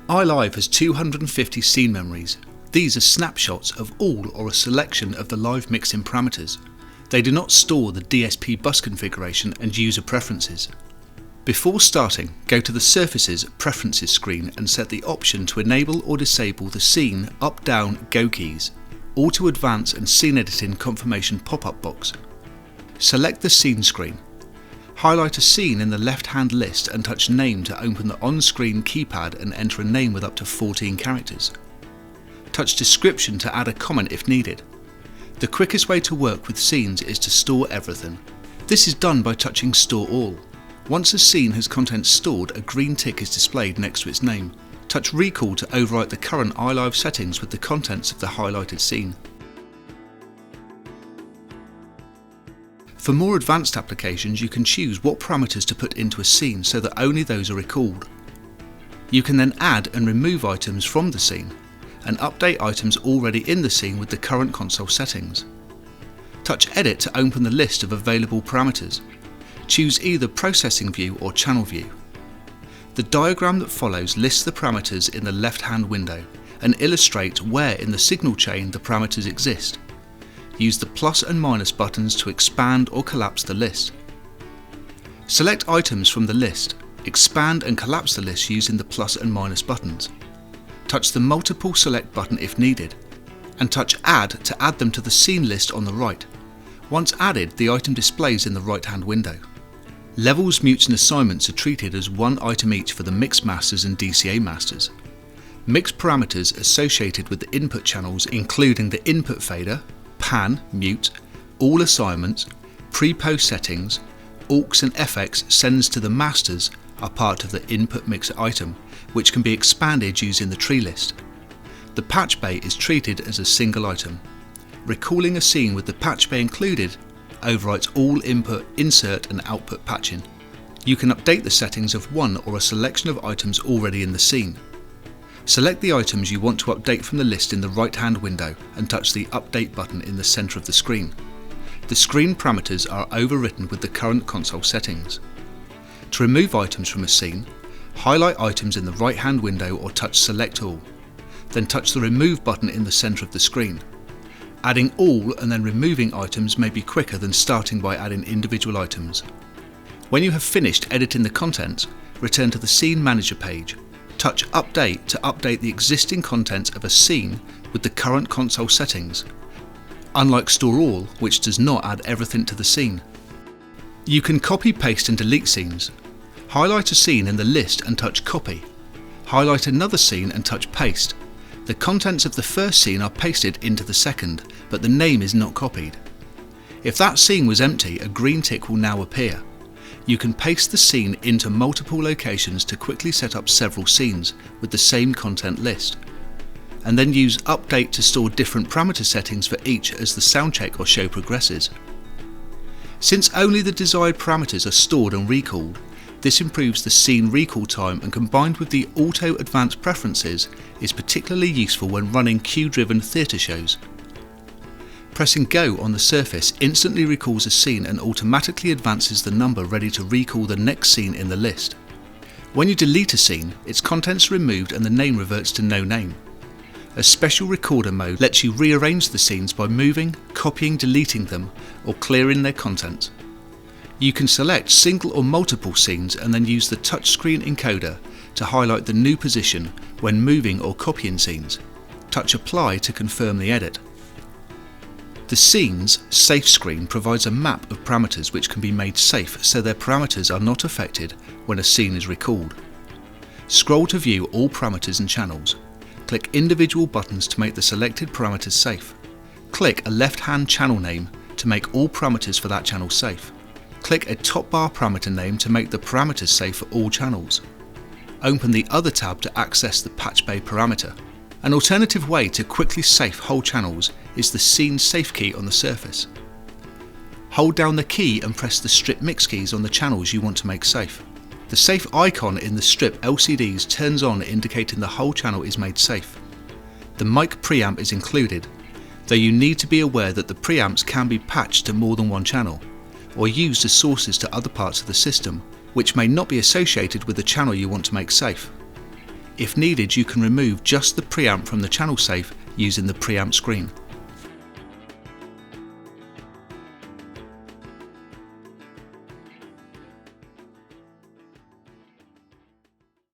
iLive has 250 scene memories. These are snapshots of all or a selection of the live mixing parameters. They do not store the DSP bus configuration and user preferences. Before starting, go to the Surfaces Preferences screen and set the option to enable or disable the Scene Up Down Go keys, Auto Advance and Scene Editing confirmation pop-up box. Select the Scene screen. Highlight a scene in the left-hand list and touch Name to open the on-screen keypad and enter a name with up to 14 characters. Touch Description to add a comment if needed. The quickest way to work with scenes is to store everything. This is done by touching Store All. Once a scene has content stored, a green tick is displayed next to its name. Touch Recall to overwrite the current iLive settings with the contents of the highlighted scene. For more advanced applications, you can choose what parameters to put into a scene so that only those are recalled. You can then add and remove items from the scene, and update items already in the scene with the current console settings. Touch Edit to open the list of available parameters. Choose either Processing View or Channel View. The diagram that follows lists the parameters in the left-hand window and illustrates where in the signal chain the parameters exist. Use the plus and minus buttons to expand or collapse the list. Select items from the list. Expand and collapse the list using the plus and minus buttons. Touch the multiple select button if needed, and touch Add to add them to the scene list on the right. Once added, the item displays in the right-hand window. Levels, mutes and assignments are treated as one item each for the mix masters and DCA masters. Mix parameters associated with the input channels including the input fader, pan, mute, all assignments, pre-post settings, aux and FX sends to the masters are part of the input mixer item, which can be expanded using the tree list. The patch bay is treated as a single item. Recalling a scene with the patch bay included overwrites all input, insert and output patching. You can update the settings of one or a selection of items already in the scene. Select the items you want to update from the list in the right-hand window and touch the Update button in the centre of the screen. The screen parameters are overwritten with the current console settings. To remove items from a scene, highlight items in the right-hand window or touch Select All. Then touch the Remove button in the centre of the screen. Adding all and then removing items may be quicker than starting by adding individual items. When you have finished editing the content, return to the Scene Manager page. Touch Update to update the existing content of a scene with the current console settings, unlike Store All, which does not add everything to the scene. You can copy, paste and delete scenes. Highlight a scene in the list and touch Copy. Highlight another scene and touch Paste. The contents of the first scene are pasted into the second, but the name is not copied. If that scene was empty, a green tick will now appear. You can paste the scene into multiple locations to quickly set up several scenes with the same content list, and then use Update to store different parameter settings for each as the soundcheck or show progresses. Since only the desired parameters are stored and recalled, this improves the scene recall time, and combined with the Auto Advance preferences is particularly useful when running cue-driven theatre shows. Pressing Go on the surface instantly recalls a scene and automatically advances the number ready to recall the next scene in the list. When you delete a scene, its contents are removed and the name reverts to no name. A special recorder mode lets you rearrange the scenes by moving, copying, deleting them, or clearing their content. You can select single or multiple scenes and then use the touchscreen encoder to highlight the new position when moving or copying scenes. Touch Apply to confirm the edit. The Scenes Safe screen provides a map of parameters which can be made safe so their parameters are not affected when a scene is recalled. Scroll to view all parameters and channels. Click individual buttons to make the selected parameters safe. Click a left-hand channel name to make all parameters for that channel safe. Click a top bar parameter name to make the parameters safe for all channels. Open the Other tab to access the patch bay parameter. An alternative way to quickly safe whole channels is the Scene Safe key on the surface. Hold down the key and press the strip mix keys on the channels you want to make safe. The safe icon in the strip LCDs turns on, indicating the whole channel is made safe. The mic preamp is included, though you need to be aware that the preamps can be patched to more than one channel. or used as sources to other parts of the system, which may not be associated with the channel you want to make safe. If needed, you can remove just the preamp from the channel safe using the preamp screen.